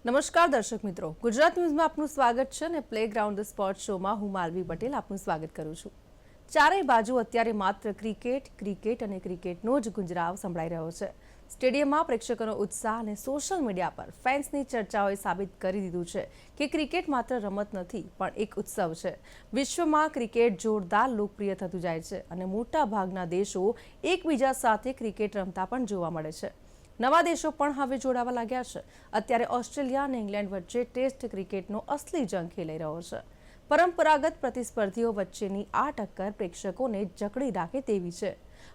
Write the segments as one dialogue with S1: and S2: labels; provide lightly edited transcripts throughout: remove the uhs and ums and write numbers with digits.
S1: નમસ્કાર દર્શક મિત્રો, ગુજરાત ન્યૂઝમાં આપનું સ્વાગત છે અને પ્લેગ્રાઉન્ડ ધ સ્પોર્ટ શોમાં હું માલવી પટેલ આપનું સ્વાગત કરું છું। ચારેય બાજુ અત્યારે માત્ર ક્રિકેટ અને ક્રિકેટનો જ ગુંજરાવ સંભળાઈ રહ્યો છે। સ્ટેડિયમમાં પ્રેક્ષકોનો ઉત્સાહ અને સોશિયલ મીડિયા પર ફેન્સની ચર્ચાઓએ સાબિત કરી દીધું છે કે ક્રિકેટ માત્ર રમત નથી પણ એક ઉત્સવ છે। વિશ્વમાં ક્રિકેટ જોરદાર લોકપ્રિય થતું જાય છે અને મોટાભાગના દેશો એકબીજા સાથે ક્રિકેટ રમતા પણ જોવા મળે છે। નવા દેશો પણ હવે જોડાવા લાગ્યા છે। અત્યારે ઓસ્ટ્રેલિયા અને ઇંગ્લેન્ડ વચ્ચે ટેસ્ટ ક્રિકેટનો અસલી જંગ ખેલાઈ રહ્યો છે। પરંપરાગત પ્રતિસ્પર્ધીઓ વચ્ચેની આ ટક્કર પ્રેક્ષકોને જકડી રાખે તેવી છે।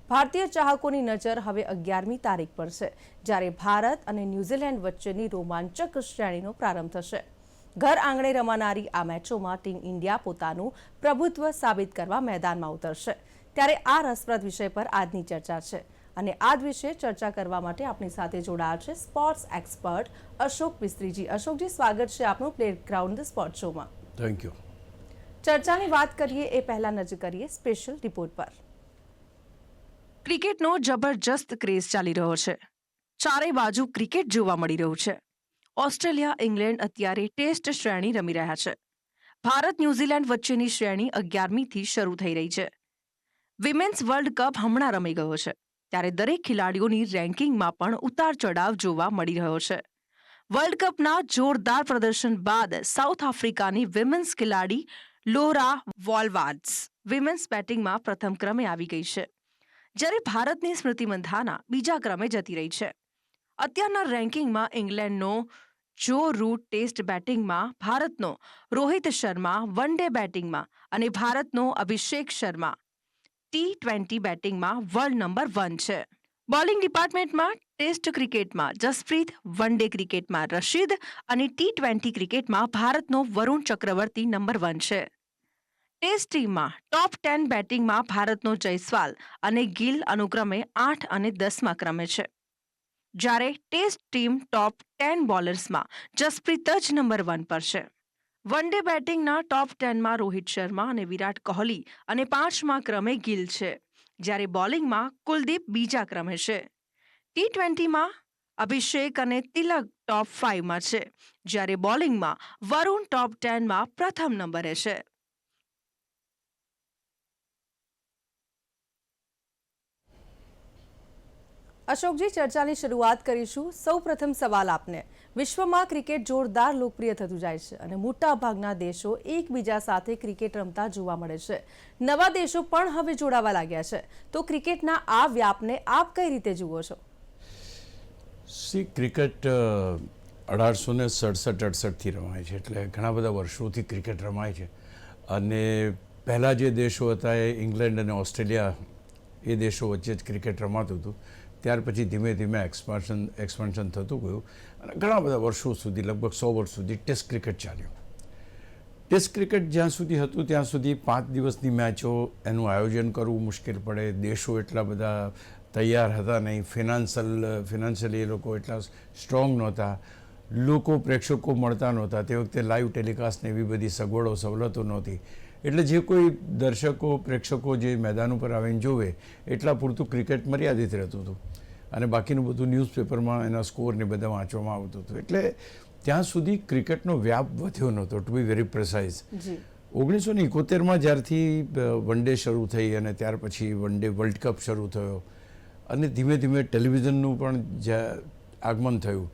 S1: ભારતીય ચાહકોની નજર હવે 11મી તારીખ પર છે, જ્યારે ભારત અને ન્યૂઝીલેન્ડ વચ્ચેની રોમાંચક શ્રેણીનો પ્રારંભ થશે। ઘર આંગણે રમાનારી આ મેચોમાં ટીમ ઇન્ડિયા પોતાનું પ્રભુત્વ સાબિત કરવા મેદાનમાં ઉતરશે। ત્યારે આ રસપ્રદ વિષય પર આજની ચર્ચા છે અને આ વિશે ચર્ચા કરવા માટે આપણી સાથે જોડાયા છે સ્પોર્ટ્સ એક્સપર્ટ અશોક મિસ્ત્રીજી। અશોકજી, સ્વાગત છે આપનું પ્લેગ્રાઉન્ડ ધ સ્પોર્ટ શોમાં।
S2: Thank you.
S1: ચર્ચાની વાત કરીએ એ પહેલા નજર કરીએ સ્પેશિયલ રિપોર્ટ પર। ક્રિકેટનો જબરજસ્ત ક્રેઝ ચાલી રહ્યો છે। ચારેય બાજુ ક્રિકેટ જોવા મળી રહ્યું છે। ઓસ્ટ્રેલિયા ઇંગ્લેન્ડ અત્યારે ટેસ્ટ શ્રેણી રમી રહ્યા છે। ભારત ન્યૂઝીલેન્ડ વચ્ચેની શ્રેણી 11મીથી શરૂ થઈ રહી છે। વિમેન્સ વર્લ્ડ કપ હમણાં રમી ગયો છે, ત્યારે દરેક ખેલાડીઓની રેન્કિંગમાં પણ ઉતાર ચઢાવ જોવા મળી રહ્યો છે। વર્લ્ડ કપના જોરદાર પ્રદર્શન બાદ સાઉથ આફ્રિકાની વિમેન્સ ખેલાડી લોરા વોલ્વાર્ડ્સ વિમેન્સ બેટિંગમાં પ્રથમ ક્રમે આવી ગઈ છે, જ્યારે ભારતની સ્મૃતિ મંધાના બીજા ક્રમે જતી રહી છે। અત્યારના રેન્કિંગમાં ઇંગ્લેન્ડનો જો રૂટ ટેસ્ટ બેટિંગમાં, ભારતનો રોહિત શર્મા વન ડે બેટિંગમાં અને ભારતનો અભિષેક શર્મા T20 બેટિંગમાં વર્લ્ડ નંબર 1 છે। બોલિંગ ડિપાર્ટમેન્ટમાં ટેસ્ટ ક્રિકેટમાં જસપ્રીત, વન ડે ક્રિકેટમાં રશીદ અને T20 ક્રિકેટમાં ભારતનો વરુણ ચક્રવર્તી નંબર 1 છે। ટેસ્ટ ટીમમાં ટોપ 10 બેટિંગમાં ભારતનો જયસ્વાલ અને ગિલ અનુક્રમે 8 અને 10મા ક્રમે છે, જ્યારે ટેસ્ટ ટીમ ટોપ 10 બોલર્સમાં જસપ્રીત જ નંબર 1 પર છે। વન ડે બેટિંગના ટોપ 10માં રોહિત શર્મા અને વિરાટ કોહલી અને 5મા ક્રમે ગિલ છે, જ્યારે બોલિંગમાં કુલદીપ બીજા ક્રમે છે। T20માં અભિષેક અને તિલક ટોપ 5માં છે, જ્યારે બોલિંગમાં વરુણ ટોપ 10માં પ્રથમ નંબરે છે। અશોકજી, ચર્ચાની શરૂઆત કરીશું। સૌપ્રથમ સવાલ આપને। વિશ્વમાં ક્રિકેટ જોરદાર લોકપ્રિય થતું જાય છે અને મોટાભાગના દેશો એકબીજા સાથે ક્રિકેટ રમતા જોવા મળે છે। નવા દેશો પણ હવે જોડાવા લાગ્યા છે, તો ક્રિકેટના આ વ્યાપને આપ કઈ રીતે જુઓ છો?
S2: ક્રિકેટ 1867-68થી રમાય છે, એટલે ઘણા બધા વર્ષોથી ક્રિકેટ રમાય છે। અને પહેલાં જે દેશો હતા એ ઇંગ્લેન્ડ અને ઓસ્ટ્રેલિયા, એ દેશો વચ્ચે જ ક્રિકેટ રમાતું હતું। ત્યાર પછી ધીમે ધીમે એક્સપાન્શન થતું ગયું અને ઘણા બધા વર્ષો સુધી, લગભગ 100 વર્ષ સુધી ટેસ્ટ ક્રિકેટ ચાલ્યું। ટેસ્ટ ક્રિકેટ જ્યાં સુધી હતું ત્યાં સુધી 5 દિવસની મેચો, એનું આયોજન કરવું મુશ્કેલ પડે, દેશો એટલા બધા તૈયાર હતા નહીં, ફિનાન્શિયલી એ લોકો એટલા સ્ટ્રોંગ નહોતા, લોકો પ્રેક્ષકો મળતા નહોતા, તે વખતે લાઈવ ટેલિકાસ્ટને એવી બધી સવલતો નહોતી, એટલે જે કોઈ દર્શકો, પ્રેક્ષકો જે મેદાન ઉપર આવીને જોવે એટલા પૂરતું ક્રિકેટ મર્યાદિત રહેતું હતું અને બાકીનું બધું ન્યૂઝપેપરમાં એના સ્કોરને બધા વાંચવામાં આવતું હતું, એટલે ત્યાં સુધી ક્રિકેટનો વ્યાપ વધ્યો નહોતો, ટુ બી વેરી પ્રિસાઇઝ। 1971માં જ્યારથી વન ડે શરૂ થઈ અને ત્યાર પછી વન ડે વર્લ્ડ કપ શરૂ થયો અને ધીમે ધીમે ટેલિવિઝનનું પણ આગમન થયું,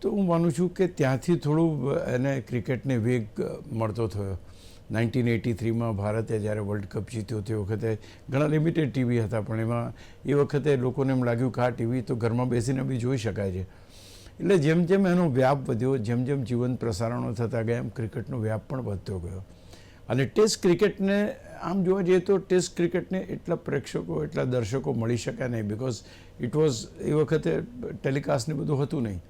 S2: તો હું માનું છું કે ત્યાંથી થોડું એને ક્રિકેટને વેગ મળતો થયો। 1983માં ભારતે જ્યારે વર્લ્ડ કપ જીત્યો તે વખતે ઘણા લિમિટેડ ટીવી હતા, પણ એમાં એ વખતે લોકોને એમ લાગ્યું કે આ ટીવી તો ઘરમાં બેસીને બી જોઈ શકાય છે, એટલે જેમ જેમ એનો વ્યાપ વધ્યો, જેમ જેમ જીવંત પ્રસારણો થતા ગયા, એમ ક્રિકેટનો વ્યાપ પણ વધતો ગયો। અને ટેસ્ટ ક્રિકેટને આમ જોવા જઈએ તો ટેસ્ટ ક્રિકેટને એટલા પ્રેક્ષકો, એટલા દર્શકો મળી શક્યા નહીં, બિકોઝ ઇટ વોઝ એ વખતે ટેલિકાસ્ટને બધું હતું નહીં।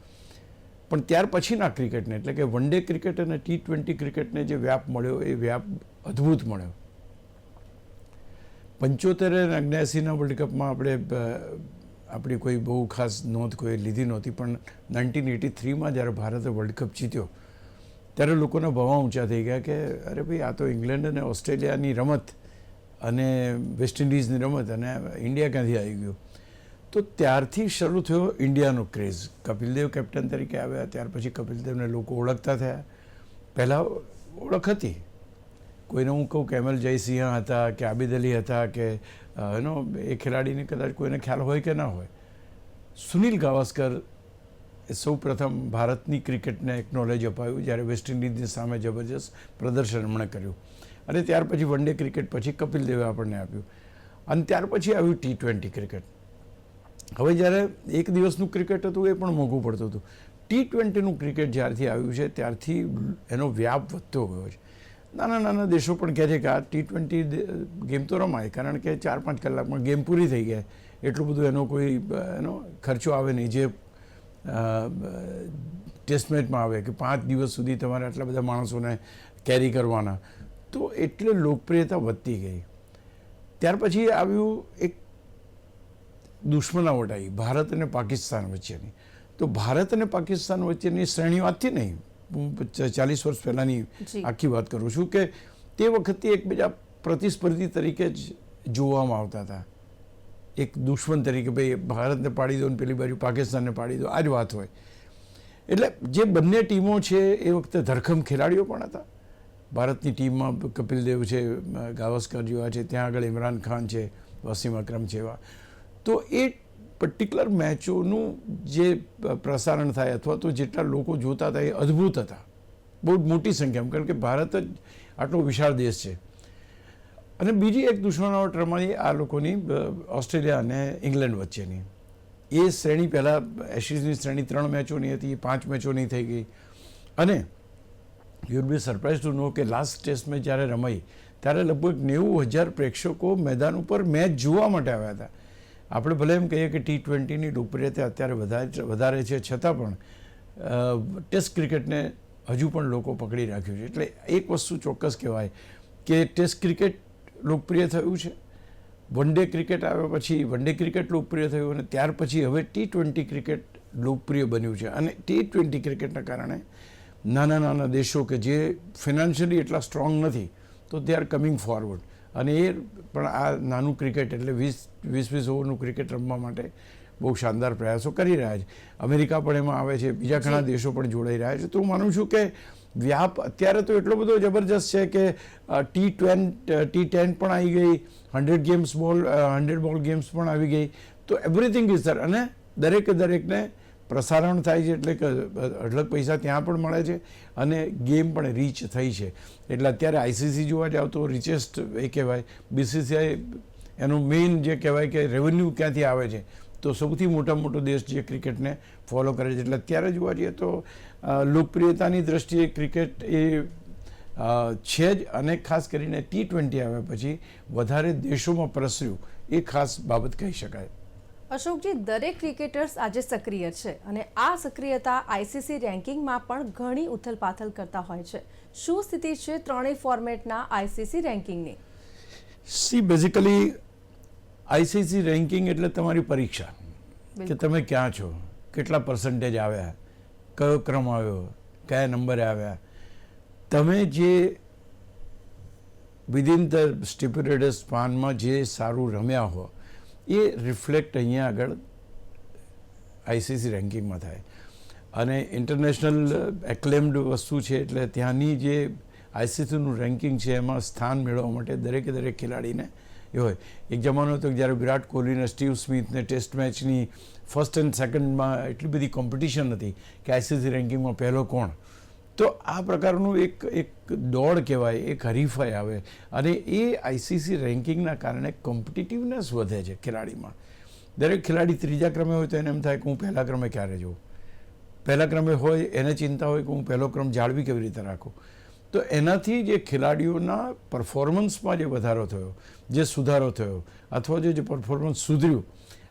S2: પણ ત્યાર પછીના ક્રિકેટને, એટલે કે વન ડે ક્રિકેટ અને T20 ક્રિકેટને જે વ્યાપ મળ્યો એ વ્યાપ અદ્ભુત મળ્યો। 75 અને 79ના વર્લ્ડ કપમાં આપણી કોઈ બહુ ખાસ નોંધ કોઈ લીધી નહોતી, પણ 1983માં જ્યારે ભારતે વર્લ્ડ કપ જીત્યો ત્યારે લોકોના ભવા ઊંચા થઈ ગયા કે અરે ભાઈ, આ તો ઇંગ્લેન્ડ અને ઓસ્ટ્રેલિયાની રમત અને વેસ્ટ ઇન્ડિઝની રમત અને ઇન્ડિયા ક્યાંથી આવી ગયું। તો ત્યારથી શરૂ થયો ઇન્ડિયાનો ક્રેઝ. કપિલદેવ કેપ્ટન તરીકે આવ્યા, ત્યાર પછી કપિલદેવને લોકો ઓળખતા થયા. પહેલાં ઓળખ હતી, કોઈને હું કહું કે એમએલ જયસિંહ હતા કે આબિદ અલી હતા કે એ ખેલાડીને કદાચ કોઈને ખ્યાલ હોય કે ના હોય. સુનિલ ગાવસ્કર એ સૌ પ્રથમ ભારતની ક્રિકેટને એક નોલેજ અપાયું જ્યારે વેસ્ટ ઇન્ડિઝની સામે જબરજસ્ત પ્રદર્શન એમણે કર્યું. અને ત્યાર પછી વન ડે ક્રિકેટ પછી કપિલ દેવે આપણને આપ્યું. અને ત્યાર પછી આવ્યું T20 ક્રિકેટ. હવે જ્યારે એક દિવસનું ક્રિકેટ હતું એ પણ મોંઘું પડતું હતું. T20નું ક્રિકેટ જ્યારથી આવ્યું છે ત્યારથી એનો વ્યાપ વધતો ગયો છે. નાના નાના દેશો પણ કહે છે કે આ T20 ગેમ તો રમાય, કારણ કે 4-5 કલાકમાં ગેમ પૂરી થઈ જાય, એટલું બધું એનો કોઈ ખર્ચો આવે નહીં જે ટેસ્ટ મેચમાં આવે કે 5 દિવસ સુધી તમારે આટલા બધા માણસોને કેરી કરવાના. તો એટલે લોકપ્રિયતા વધતી ગઈ. ત્યાર પછી આવ્યું એક દુશ્મનાવટ આવી ભારત અને પાકિસ્તાન વચ્ચેની. તો ભારત અને પાકિસ્તાન વચ્ચેની શ્રેણીઓ આજથી નહીં, હું 40 વર્ષ પહેલાંની આખી વાત કરું છું કે તે વખતે એકબીજા પ્રતિસ્પર્ધી તરીકે જ જોવામાં આવતા હતા. એક દુશ્મન તરીકે ભાઈ ભારતને પાડી દો ને પેલી બાજુ પાકિસ્તાનને પાડી દો, આ જ વાત હોય. એટલે જે બંને ટીમો છે એ વખતે ધરખમ ખેલાડીઓ પણ હતા. ભારતની ટીમમાં કપિલ દેવ છે, ગાવસ્કર જેવા છે, ત્યાં આગળ ઇમરાન ખાન છે, વસીમ અકરમ છે એવા. તો એ પર્ટિક્યુલર મેચોનું જે પ્રસારણ થાય અથવા તો જેટલા લોકો જોતા હતા એ અદ્ભુત હતા, બહુ જ મોટી સંખ્યામાં, કારણ કે ભારત જ આટલો વિશાળ દેશ છે. અને બીજી એક દુશ્મનાવટ રમાઈ આ લોકોની ઓસ્ટ્રેલિયા અને ઇંગ્લેન્ડ વચ્ચેની. એ શ્રેણી પહેલાં એશિઝની શ્રેણી 3 મેચોની હતી, 5 મેચોની થઈ ગઈ. અને you will be surprise to know કે લાસ્ટ ટેસ્ટ મેચ જ્યારે રમાઈ ત્યારે લગભગ 90,000 પ્રેક્ષકો મેદાન ઉપર મેચ જોવા માટે આવ્યા હતા. આપણે ભલે એમ કહીએ કે T20ની લોકપ્રિયતા અત્યારે વધારે છે, છતાં પણ ટેસ્ટ ક્રિકેટને હજુ પણ લોકો પકડી રાખ્યું છે. એટલે એક વસ્તુ ચોક્કસ કહેવાય કે ટેસ્ટ ક્રિકેટ લોકપ્રિય થયું છે. વન ડે ક્રિકેટ આવ્યા પછી વન ડે ક્રિકેટ લોકપ્રિય થયું અને ત્યાર પછી હવે T20 ક્રિકેટ લોકપ્રિય બન્યું છે. અને T20 ક્રિકેટના કારણે નાના નાના દેશો કે જે ફિનાન્શિયલી એટલા સ્ટ્રોંગ નથી તો દે આર કમિંગ ફોરવર્ડ. અને એ પણ આ નાનું ક્રિકેટ એટલે 20 ઓવરનું ક્રિકેટ રમવા માટે બહુ શાનદાર પ્રયાસો કરી રહ્યા છે. અમેરિકા પણ એમાં આવે છે, બીજા ઘણા દેશો પણ જોડાઈ રહ્યા છે. તો હું માનું છું કે વ્યાપ અત્યારે તો એટલો બધો જબરજસ્ત છે કે T10 પણ આવી ગઈ, 100 બોલ ગેમ્સ પણ આવી ગઈ. તો એવરીથિંગ ઇઝ ધર. અને દરેકને પ્રસારણ થાય છે એટલે કે અઢળક પૈસા ત્યાં પણ મળે છે અને ગેમ પણ રીચ થઈ છે. એટલે અત્યારે ICC જોવા જાવ તો રિચેસ્ટ એ કહેવાય. BCCI એનું મેઇન જે કહેવાય કે રેવન્યુ ક્યાંથી આવે છે તો સૌથી મોટો દેશ જે ક્રિકેટને ફોલો કરે છે. એટલે અત્યારે જોવા જઈએ તો લોકપ્રિયતાની દ્રષ્ટિએ ક્રિકેટ એ છે જ. અને ખાસ કરીને T20 આવ્યા પછી વધારે દેશોમાં પ્રસર્યું, એ ખાસ બાબત કહી શકાય.
S3: અશોકજી, દરેક ક્રિકેટર્સ આજે સક્રિય છે અને આ સક્રિયતા ICC રેન્કિંગમાં પણ ઘણી ઉથલપાથલ કરતા હોય છે. શું સ્થિતિ છે ત્રણેય ફોર્મેટના ICC રેન્કિંગની?
S2: બેઝિકલી ICC રેન્કિંગ એટલે તમારી પરીક્ષા કે તમે ક્યાં છો, કેટલા પર્સન્ટેજ આવ્યા, કયો ક્રમ આવ્યો, કયા નંબરે આવ્યા. તમે જે વિધિન ધ સ્ટિપ્યુલેટેડ સ્પાનમાં જે સારું રમ્યા હો એ રિફ્લેક્ટ અહીંયા આગળ ICC રેન્કિંગમાં થાય. અને ઇન્ટરનેશનલ એક્લેમ્ડ વસ્તુ છે એટલે ત્યાંની જે ICCનું રેન્કિંગ છે એમાં સ્થાન મેળવવા માટે દરેક ખેલાડીને એ હોય. એક જમાનો હતો જ્યારે વિરાટ કોહલીને સ્ટીવ સ્મિથને ટેસ્ટ મેચની ફર્સ્ટ એન્ડ સેકન્ડમાં એટલી બધી કોમ્પિટિશન હતી કે ICC રેન્કિંગમાં પહેલો કોણ. તો આ પ્રકારનું એક દોડ કહેવાય, એક હરીફાઈ આવે. અને એ ICC રેન્કિંગના કારણે કોમ્પિટિટિવનેસ વધે છે ખેલાડીમાં. દરેક ખેલાડી ત્રીજા ક્રમે હોય તો એને એમ થાય કે હું પહેલા ક્રમે ક્યારે જોઉં. પહેલા ક્રમે હોય એને ચિંતા હોય કે હું પહેલો ક્રમ જાળવી કેવી રીતે રાખું. તો એનાથી જે ખેલાડીઓના પરફોર્મન્સમાં જે વધારો થયો, જે સુધારો થયો અથવા જે પરફોર્મન્સ સુધર્યું,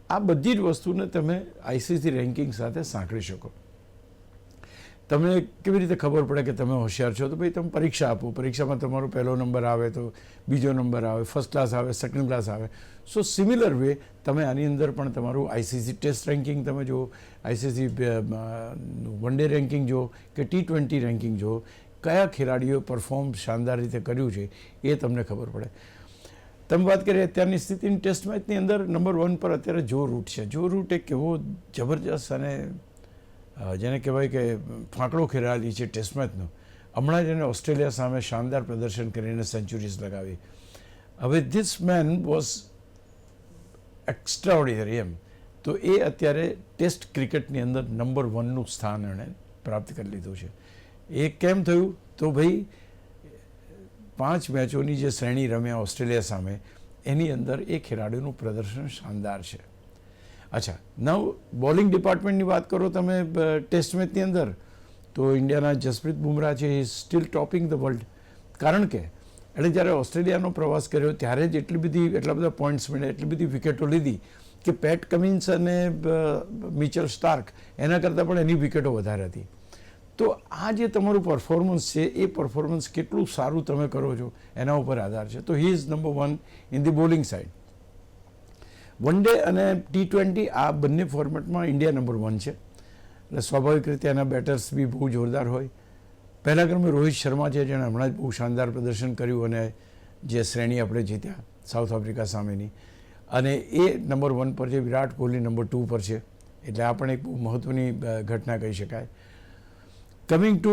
S2: આ બધી જ વસ્તુને તમે ICC રેન્કિંગ સાથે સાંકળી શકો. તમને કેવી રીતે ખબર પડે કે તમે હોશિયાર છો? તો ભાઈ તમે પરીક્ષા આપો, પરીક્ષામાં તમારો પહેલો નંબર આવે તો બીજો નંબર આવે, ફર્સ્ટ ક્લાસ આવે, સેકન્ડ ક્લાસ આવે. સો સિમિલર વે તમે આની અંદર પણ તમારું ICC ટેસ્ટ રેન્કિંગ તમે જુઓ, ICC વન ડે રેન્કિંગ જુઓ કે T20 રેન્કિંગ જુઓ, કયા ખેલાડીઓએ પરફોર્મ શાનદાર રીતે કર્યું છે એ તમને ખબર પડે. તમે વાત કરીએ અત્યારની સ્થિતિની ટેસ્ટ મેચની અંદર નંબર 1 પર અત્યારે જો રૂટ છે. જો રૂટ એક એવો જબરજસ્ત અને જેને કહેવાય કે ફાંકડો ખેલાડી છે ટેસ્ટ મેચનો. હમણાં જ એને ઓસ્ટ્રેલિયા સામે શાનદાર પ્રદર્શન કરીને સેન્ચુરીઝ લગાવી. હવે ધીસ મેન વોઝ એક્સ્ટ્રાઓર્ડિનરી એમ. તો એ અત્યારે ટેસ્ટ ક્રિકેટની અંદર નંબર 1નું સ્થાન એણે પ્રાપ્ત કરી લીધું છે. એ કેમ થયું? તો ભાઈ 5 મેચોની જે શ્રેણી રમ્યા ઓસ્ટ્રેલિયા સામે એની અંદર એ ખેલાડીનું પ્રદર્શન શાનદાર છે. અચ્છા, નવ બોલિંગ ડિપાર્ટમેન્ટની વાત કરો તમે ટેસ્ટ મેચની અંદર તો ઇન્ડિયાના જસપ્રીત બુમરાહ છે એ સ્ટીલ ટોપિંગ ધ વર્લ્ડ. કારણ કે એણે જ્યારે ઓસ્ટ્રેલિયાનો પ્રવાસ કર્યો ત્યારે જ એટલા બધા પોઈન્ટ્સ મળ્યા, એટલી બધી વિકેટો લીધી કે પેટ કમિન્સ અને મિચેલ સ્ટાર્ક એના કરતાં પણ એની વિકેટો વધારે હતી. તો આ જે તમારું પરફોર્મન્સ છે એ પરફોર્મન્સ કેટલું સારું તમે કરો છો એના ઉપર આધાર છે. તો he is number 1 in the bowling side. One day અને T20 આ બંને ફોર્મેટમાં ઇન્ડિયા નંબર 1 છે. એટલે સ્વાભાવિક રીતે એના બેટર્સ બી બહુ જોરદાર હોય. પહેલા ક્રમે રોહિત શર્મા છે જેણે હમણાં જ બહુ શાનદાર પ્રદર્શન કર્યું અને જે શ્રેણી આપણે જીત્યા સાઉથ આફ્રિકા સામેની, અને એ નંબર 1 પર છે. વિરાટ કોહલી નંબર 2 પર છે. એટલે આ પણ એક બહુ મહત્ત્વની ઘટના કહી શકાય. કમિંગ ટુ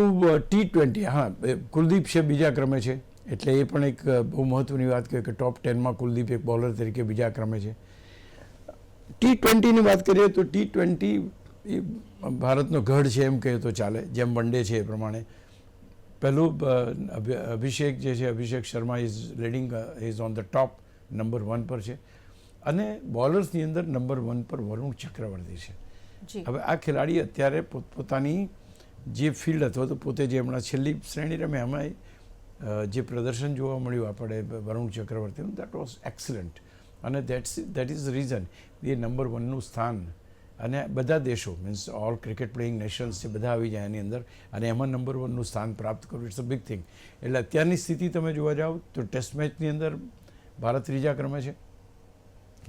S2: T20, હા, કુલદીપ છે બીજા ક્રમે છે. એટલે એ પણ એક બહુ મહત્ત્વની વાત કહે કે ટોપ 10માં કુલદીપ એક બોલર તરીકે બીજા ક્રમે છે. T20ની વાત કરીએ તો T20 એ ભારતનો ગઢ છે એમ કહીએ તો ચાલે. જેમ વન ડે છે એ પ્રમાણે પહેલું અભિષેક જે છે, Abhishek Sharma is leading, is on the top, number 1 પર છે. અને બોલર્સની અંદર નંબર 1 પર વરુણ ચક્રવર્તી છે. હવે આ ખેલાડી અત્યારે પોતપોતાની જે ફિલ્ડ અથવા તો પોતે જે હમણાં છેલ્લી શ્રેણી રમે એમાં જે પ્રદર્શન જોવા મળ્યું આપણે વરુણ ચક્રવર્તીનું, દેટ વોઝ એક્સલન્ટ. અને દેટ ઇઝ રીઝન એ નંબર 1નું સ્થાન. અને બધા દેશો means all cricket playing nations છે બધા આવી જાય એની અંદર, અને એમાં નંબર 1નું સ્થાન પ્રાપ્ત કરવું ઇટ્સ અ બિગ થિંગ. એટલે અત્યારની સ્થિતિ તમે જોવા જાઓ તો ટેસ્ટ મેચની અંદર ભારત ત્રીજા ક્રમે છે.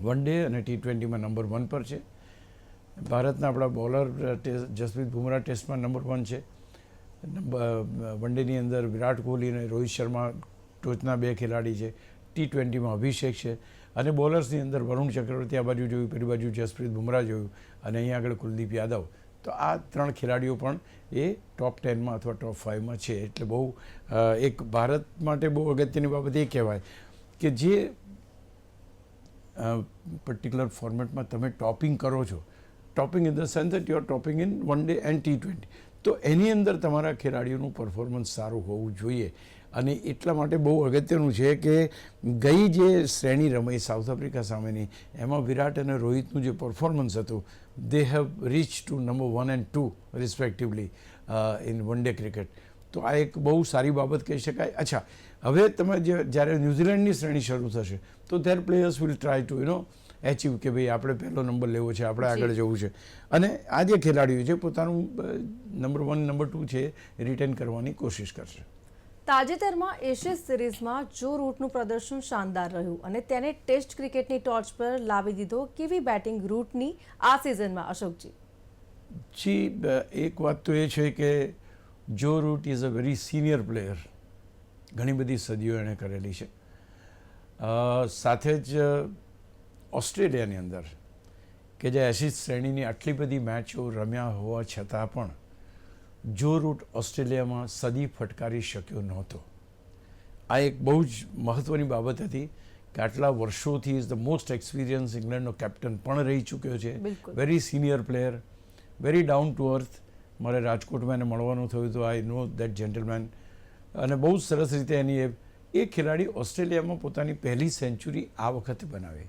S2: વન ડે અને T20માં નંબર 1 પર છે. ભારતના આપણા બોલર જસપ્રીત બુમરાહ ટેસ્ટમાં નંબર 1 છે. વન ડેની અંદર વિરાટ કોહલી અને રોહિત શર્મા ટોચના 2 ખેલાડી છે. T20માં અભિષેક છે. અને બોલર્સની અંદર વરુણ ચક્રવર્તી આ બાજુ જોયું, પેલી બાજુ જસપ્રીત બુમરાહ જોયું, અને અહીંયા આગળ કુલદીપ યાદવ. તો આ 3 ખેલાડીઓ પણ એ ટોપ 10માં અથવા ટોપ 5માં છે. એટલે બહુ એક ભારત માટે બહુ અગત્યની બાબત એ કહેવાય કે જે પર્ટિક્યુલર ફોર્મેટમાં તમે ટોપિંગ કરો છો, topping in the sense that you are topping in one day and T20, તો એની અંદર તમારા ખેલાડીઓનું પરફોર્મન્સ સારું હોવું જોઈએ. અને એટલા માટે બહુ અગત્યનું છે કે ગઈ જે શ્રેણી રમાઈ સાઉથ આફ્રિકા સામેની એમાં વિરાટ અને રોહિતનું જે પરફોર્મન્સ હતું, they have reach two number 1 and 2 respectively in one day cricket. તો આ એક બહુ સારી બાબત કહી શકાય. અચ્છા, હવે તમે જ્યારે ન્યૂઝીલેન્ડની શ્રેણી શરૂ થશે તો there players will try to achieve કે ભાઈ આપણે પહેલો નંબર લેવો છે, આપણે આગળ જવું છે. અને આ જે ખેલાડીઓ છે પોતાનું નંબર 1, નંબર 2 છે રિટેન કરવાની કોશિશ કરશે.
S3: તાજેતરમાં એશિયન સિરીઝમાં જો રૂટનું પ્રદર્શન શાનદાર રહ્યું અને તેને ટેસ્ટ ક્રિકેટની ટોચ પર લાવી દીધો. કેવી બેટિંગ રૂટની આ સિઝનમાં, અશોકજી?
S2: જી, એક વાત તો એ છે કે Joe Root is a very senior player. ઘણી બધી સદીઓ એણે કરેલી છે. સાથે જ ઓસ્ટ્રેલિયાની અંદર કે જે એશિઝ શ્રેણીની આટલી બધી મેચો રમ્યા હોવા છતાં પણ જો રૂટ ઓસ્ટ્રેલિયામાં સદી ફટકારી શક્યો નહોતો. આ એક બહુ જ મહત્ત્વની બાબત હતી કે આટલા વર્ષોથી ઇઝ ધ મોસ્ટ એક્સપિરિયન્સ ઇંગ્લેન્ડનો કેપ્ટન પણ રહી ચૂક્યો છે. Very senior player, very down to earth. મારે રાજકોટમાં એને મળવાનું થયું તો આઈ નો દેટ જેન્ટલમેન. અને બહુ સરસ રીતે એની એ ખેલાડી ઓસ્ટ્રેલિયામાં પોતાની પહેલી સેન્ચુરી આ વખતે બનાવી.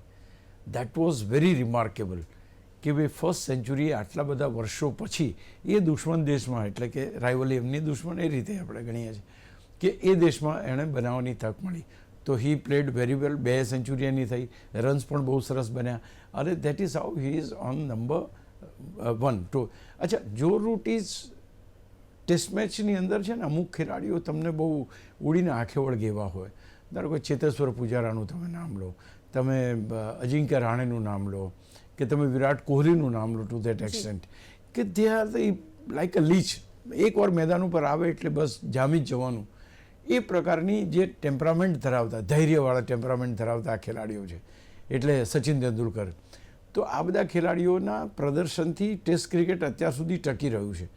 S2: દેટ વોઝ વેરી રિમાર્કેબલ કે ભાઈ ફર્સ્ટ સેન્ચુરી આટલા બધા વર્ષો પછી એ દુશ્મન દેશમાં, એટલે કે રાઇવલી એમની દુશ્મન એ રીતે આપણે ગણીએ છીએ કે એ દેશમાં એણે બનાવવાની તક મળી. તો he played very well. 2 century એની થઈ, રન્સ પણ બહુ સરસ બન્યા. અને that is how he is on number 1, 2. અચ્છા, જો રૂટ ઇઝ ટેસ્ટ મેચની અંદર છે ને અમુક ખેલાડીઓ તમને બહુ ઉડીને આંખે વળગે એવા હોય. ધારો કે ચેતેશ્વર પૂજારાનું તમે નામ લો, તમે અજિંક્ય રાણેનું નામ લો, કે તમે વિરાટ કોહલીનું નામ લો ટુ ધેટ એક્સટેન્ટ, કે they are like a leech. એકવાર મેદાન ઉપર આવે એટલે બસ જામી જ જવાનું. એ પ્રકારની જે ટેમ્પરામેન્ટ ધરાવતા, ધૈર્યવાળા ટેમ્પરામેન્ટ ધરાવતા આ ખેલાડીઓ છે. એટલે સચિન તેંડુલકર. તો આ બધા ખેલાડીઓના પ્રદર્શનથી ટેસ્ટ ક્રિકેટ અત્યાર સુધી ટકી રહ્યું છે.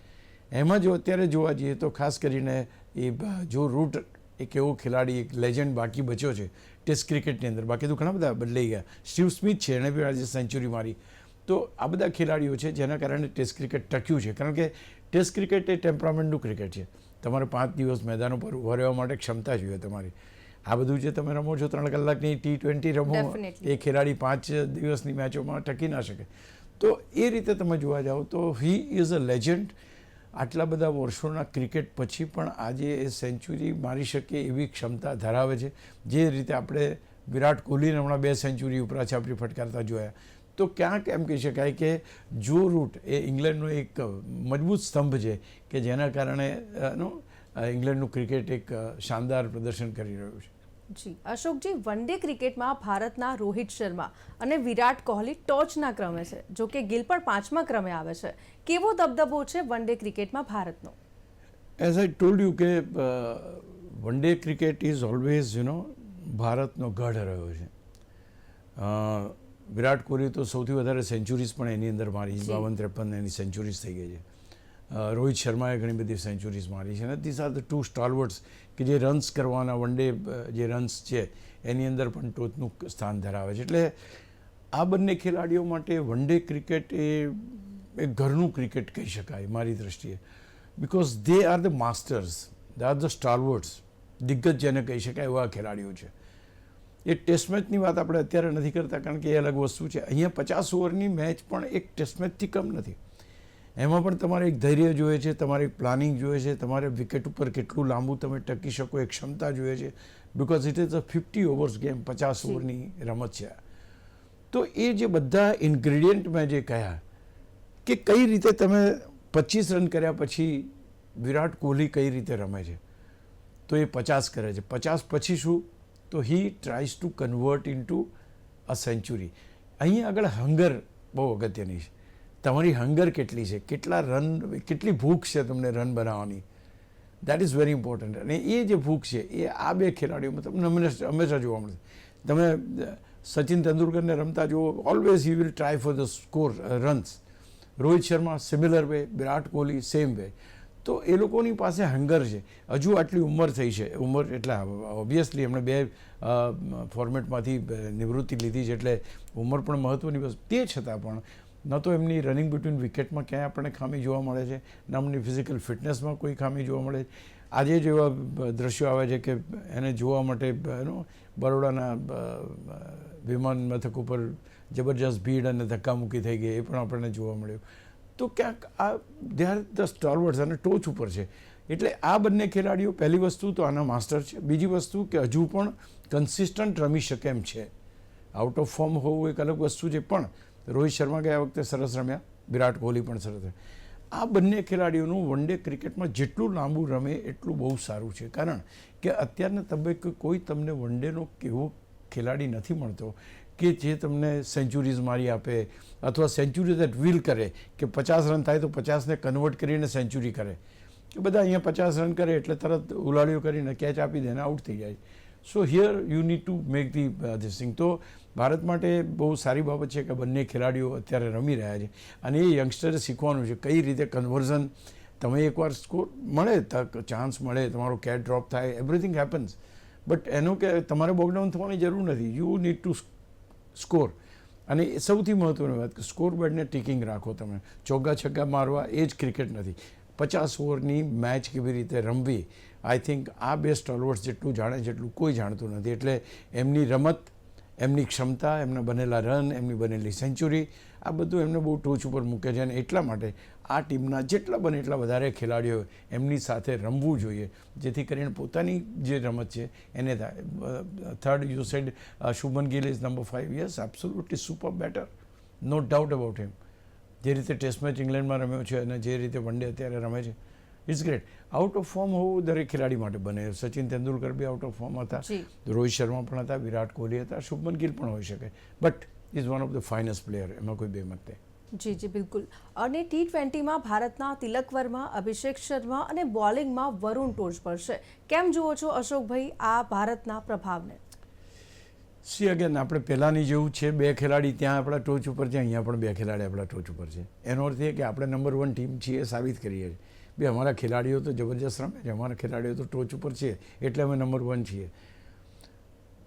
S2: એમાં જો અત્યારે જોવા જઈએ તો ખાસ કરીને એ જો રૂટ એક એવો ખેલાડી, એક લેજન્ડ બાકી બચ્યો છે ટેસ્ટ ક્રિકેટની અંદર. બાકી તો ઘણા બધા બદલાઈ ગયા. સ્ટીવ સ્મિથ છે, એણે બી આજે સેન્ચુરી મારી. તો આ બધા ખેલાડીઓ છે જેના કારણે ટેસ્ટ ક્રિકેટ ટક્યું છે. કારણ કે ટેસ્ટ ક્રિકેટ એ ટેમ્પરામેન્ટનું ક્રિકેટ છે. તમારે 5 દિવસ મેદાન ઉપર ઊભા રહેવા માટે ક્ષમતા જોઈએ તમારી. આ બધું જે તમે રમો છો 3 કલાકની T20 રમો,
S3: Definitely.
S2: એ ખેલાડી 5 દિવસની મેચોમાં ટકી ના શકે. તો એ રીતે તમે જોવા જાઓ તો હી ઇઝ અ લેજન્ડ. આટલા બધા વર્ષોના ક્રિકેટ પછી પણ આજે એ સેન્ચુરી મારી શકે એવી ક્ષમતા ધરાવે છે. જે રીતે આપણે વિરાટ કોહલીને હમણાં 2 સેન્ચુરી ઉપરા છાપરી ફટકારતા જોયા. તો ક્યાંક એમ કહી શકાય કે જો રૂટ એ ઇંગ્લેન્ડનો એક મજબૂત સ્તંભ છે કે જેના કારણે ઇંગ્લેન્ડનું ક્રિકેટ એક શાનદાર પ્રદર્શન કરી રહ્યું છે.
S3: જી અશોકજી, વન ડે ક્રિકેટમાં ભારતના રોહિત શર્મા અને વિરાટ કોહલી ટોચના ક્રમે છે. જો કે ગિલ પણ 5મા ક્રમે આવે છે. કેવો દબદબો છે વન ડે ક્રિકેટમાં ભારતનો?
S2: એઝ આઈ ટોલ્ડ યુ કે one day cricket is always ભારતનો ગઢ રહ્યો છે. વિરાટ કોહલી તો સૌથી વધારે સેન્ચુરીઝ પણ એની અંદર મારી છે. 52-53 એની સેન્ચુરીઝ થઈ ગઈ છે. રોહિત શર્માએ ઘણી બધી સેન્ચુરીઝ મારી છે. અને ધીસ આર ધ 2 સ્ટાલવર્ડ્સ કે જે રન્સ કરવાના, વન ડે જે રન્સ છે એની અંદર પણ ટોચનું સ્થાન ધરાવે છે. એટલે આ બંને ખેલાડીઓ માટે વન ડે ક્રિકેટ એ એક ઘરનું ક્રિકેટ કહી શકાય મારી દૃષ્ટિએ. Because they are the masters, they are the stalwarts, દિગ્ગજ જેને કહી શકાય એવા ખેલાડીઓ છે. એ ટેસ્ટ મેચની વાત આપણે અત્યારે નથી કરતા કારણ કે એ અલગ વસ્તુ છે. અહીંયા 50 ઓવરની મેચ પણ એક ટેસ્ટ મેચથી કમ નથી. એમાં પણ તમારે એક ધૈર્ય જોઈએ છે, તમારે એક પ્લાનિંગ જોઈએ છે, તમારે વિકેટ ઉપર કેટલું લાંબુ તમે ટકી શકો એ ક્ષમતા જોઈએ છે. Because it is a 50 overs game, 50 ઓવરની રમત છે. તો એ જે બધા ઇન્ગ્રેડિયન્ટ મેં જે કહ્યા કે કઈ રીતે તમે 25 રન કર્યા પછી વિરાટ કોહલી કઈ રીતે રમે છે, તો એ 50 કરે છે. 50 પછી શું? તો he tries to convert into a century. અહીં આગળ હંગર બહુ અગત્યની છે. તમારી હંગર કેટલી છે, કેટલા રન, કેટલી ભૂખ છે તમને રન બનાવવાની, દેટ ઇઝ વેરી ઇમ્પોર્ટન્ટ. અને એ જે ભૂખ છે એ આ 2 ખેલાડીઓમાં તમને હંમેશા જોવા મળશે. તમે સચિન તેંડુલકરને રમતા જુઓ, always he will try for the score, runs. Rohit Sharma similar way, Virat Kohli same way. તો એ લોકોની પાસે હંગર છે. હજુ આટલી ઉંમર થઈ છે, ઉંમર એટલે ઓબ્વિયસલી એમણે 2 ફોર્મેટમાંથી નિવૃત્તિ લીધી છે એટલે ઉંમર પણ મહત્ત્વની વસ્તુ. તે છતાં પણ ન તો એમની રનિંગ બિટવીન વિકેટમાં ક્યાંય આપણને ખામી જોવા મળે છે, ન એમની ફિઝિકલ ફિટનેસમાં કોઈ ખામી જોવા મળે છે. આજે જ એવા દ્રશ્યો આવે છે કે એને જોવા માટે બરોડાના વિમાન મથક ઉપર જબરજસ્ત ભીડ અને ધક્કામુક્કી થઈ ગઈ, એ પણ આપણને જોવા મળ્યું. તો ક્યાંક આ દે આર ધ સ્ટાલવર્ડ્સ અને ટોચ ઉપર છે. એટલે આ બંને ખેલાડીઓ પહેલી વસ્તુ તો આના માસ્ટર છે. બીજી વસ્તુ કે હજુ પણ કન્સિસ્ટન્ટ રમી શકે એમ છે. આઉટ ઓફ ફોર્મ હોવું એક અલગ વસ્તુ છે, પણ રોહિત શર્મા ગયા વખતે સરસ રમ્યા, વિરાટ કોહલી પણ સરસ રમ્યા. આ બંને ખેલાડીઓનું વન ડે ક્રિકેટમાં જેટલું લાંબુ રમે એટલું બહુ સારું છે. કારણ કે અત્યારના તબક્કે કોઈ તમને વન ડેનો એવો ખેલાડી નથી મળતો કે જે તમને સેન્ચુરીઝ મારી આપે અથવા સેન્ચુરી દેટ વિલ કરે કે 50 રન થાય તો 50ને કન્વર્ટ કરીને સેન્ચુરી કરે. કે બધા અહીંયા 50 રન કરે એટલે તરત ઉલાળીઓ કરીને કેચ આપી દે ને આઉટ થઈ જાય. સો here you need to make the this thing. તો ભારત માટે બહુ સારી બાબત છે કે બંને ખેલાડીઓ અત્યારે રમી રહ્યા છે અને એ યંગસ્ટરે શીખવાનું છે કઈ રીતે કન્વર્ઝન. તમે એકવાર સ્કોર મળે, તક ચાન્સ મળે, તમારો કેચ ડ્રોપ થાય, એવરીથિંગ હેપન્સ, બટ એનું કે તમારે બોકડાઉન થવાની જરૂર નથી. You need to score. અને સૌથી મહત્ત્વની વાત કે સ્કોર બોર્ડને ટીકિંગ રાખો. તમે ચોગ્ગા છગ્ગા મારવા એ જ ક્રિકેટ નથી. 50 ઓવરની મેચ કેવી રીતે રમવી, આઈ થિંક આ 2 સ્ટાલવર્ડ્સ જેટલું જાણે જેટલું કોઈ જાણતું નથી. એટલે એમની રમત, એમની ક્ષમતા, એમના બનેલા રન, એમની બનેલી સેન્ચુરી, આ બધું એમને બહુ ટોચ ઉપર મૂકે છે. અને એટલા માટે આ ટીમના જેટલા બને એટલા વધારે ખેલાડીઓ એમની સાથે રમવું જોઈએ, જેથી કરીને પોતાની જે રમત છે એને થાય. Third you said Shubman Gill is number 5. Yes, absolutely super batter, no doubt about him. જે રીતે ટેસ્ટ મેચ ઇંગ્લેન્ડમાં રમ્યો છે અને જે રીતે વન ડે અત્યારે રમે છે, it's great. Out of form હોવું દરેક ખેલાડી માટે બને. સચિન તેંડુલકર બી આઉટ ઓફ ફોર્મ હતા, રોહિત શર્મા પણ હતા, વિરાટ કોહલી હતા, શુભમન ગિલ પણ હોઈ શકે, but is one of the finest player, એમાં કોઈ બેમત નહીં.
S3: જી જી બિલકુલ. અને T20માં ભારતના તિલક વર્મા, અભિષેક શર્મા અને બોલિંગમાં વરુણ ટોચ પર છે. કેમ જુઓ છો અશોકભાઈ આ ભારતના પ્રભાવને?
S2: સી અગેન આપણે પહેલાંની જેવું છે, બે ખેલાડી ત્યાં આપણા ટોચ ઉપર છે, અહીંયા પણ બે ખેલાડી આપણા ટોચ ઉપર છે. એનો અર્થ એ કે આપણે નંબર 1 ટીમ છીએ એ સાબિત કરીએ છીએ. બે અમારા ખેલાડીઓ તો જબરજસ્ત રમે છે, અમારા ખેલાડીઓ તો ટોચ ઉપર છે, એટલે અમે નંબર 1 છીએ.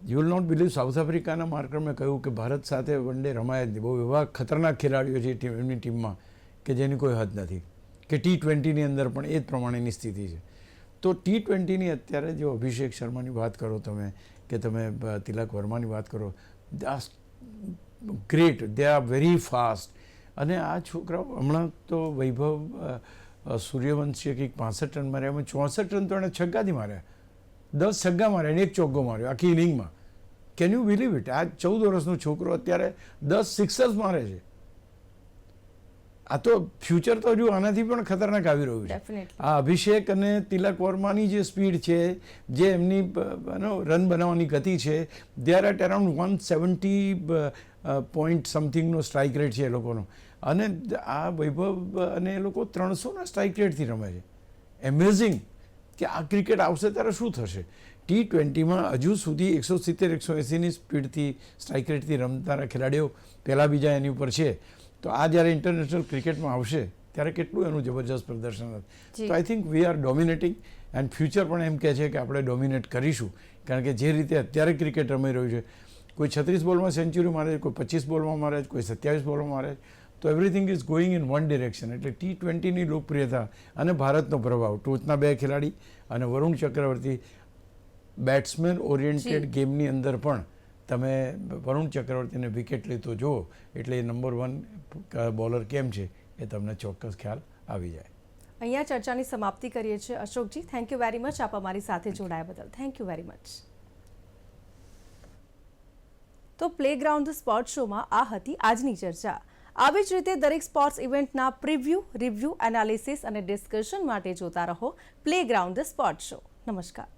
S2: You will not believe, South આફ્રિકાના માર્કરમે કહ્યું કે ભારત સાથે વન ડે રમાયા જ નહીં. બહુ એવા ખતરનાક ખેલાડીઓ છે એમની ટીમમાં કે જેની કોઈ હદ નથી, કે T20ની અંદર પણ એ જ પ્રમાણેની સ્થિતિ છે. તો T20ની અત્યારે જો અભિષેક શર્માની વાત કરો તમે, કે તમે તિલક વર્માની વાત કરો, they are great, they are very fast. અને આ છોકરાઓ હમણાં તો વૈભવ સૂર્યવંશીએ કંઈક 65 રન માર્યા, એમાં 64 રન તો એણે છગ્ગાથી માર્યા, 10 છગ્ગા માર્યા અને 1 ચોગ્ગો માર્યો આખી ઇનિંગમાં. Can you believe it? આ 14 વર્ષનો છોકરો અત્યારે 10 સિક્સર્સ મારે છે. આ તો ફ્યુચર તો હજુ આનાથી પણ ખતરનાક આવી રહ્યું છે.
S3: Definitely.
S2: આ અભિષેક અને તિલક વર્માની જે સ્પીડ છે, જે એમની રન બનાવવાની ગતિ છે, they are at around 170 point સમથિંગનો સ્ટ્રાઇક રેટ છે એ લોકોનો. અને આ વૈભવ અને એ લોકો 300ના સ્ટ્રાઇક રેટથી રમે છે. એમેઝિંગ કે આ ક્રિકેટ આવશે ત્યારે શું થશે. T20માં હજુ સુધી 170-180ની સ્પીડથી સ્ટ્રાઇક રેટથી રમનારા ખેલાડીઓ પહેલાં બીજા એની ઉપર છે. તો આ જ્યારે ઇન્ટરનેશનલ ક્રિકેટમાં આવશે ત્યારે કેટલું એનું જબરજસ્ત પ્રદર્શન હશે. તો I think we are dominating, and future પણ એમ કહે છે કે આપણે ડોમિનેટ કરીશું. કારણ કે જે રીતે અત્યારે ક્રિકેટ રમાઈ રહ્યું છે, કોઈ 36 બોલમાં સેન્ચુરી મારે છે, કોઈ 25 બોલમાં મારે છે, કોઈ 27 બોલમાં મારે છે, તો everything is going in one direction. એટલે T20ની લોકપ્રિયતા અને ભારતનો પ્રભાવ, ટોચના બે ખેલાડી અને વરુણ ચક્રવર્તી, બેટ્સમેન ઓરિએન્ટેડ ગેમની અંદર પણ તમે વરુણ ચક્રવર્તીને વિકેટ લેતો જુઓ એટલે એ નંબર 1 બોલર કેમ છે એ તમને ચોક્કસ ખ્યાલ આવી જાય.
S3: અહીંયા ચર્ચાની સમાપ્તિ કરીએ છીએ. Ashokji, thank you very much આપ અમારી સાથે જોડાયા બદલ. Thank you very much. તો પ્લેગ્રાઉન્ડ સ્પોર્ટ શોમાં આ હતી આજની ચર્ચા. આવી જ રીતે દરેક સ્પોર્ટ્સ ઇવેન્ટના પ્રિવ્યૂ, રિવ્યૂ, એનાલિસિસ અને ડિસ્કશન માટે જોતા રહો પ્લેગ્રાઉન્ડ સ્પોર્ટ શો. નમસ્કાર.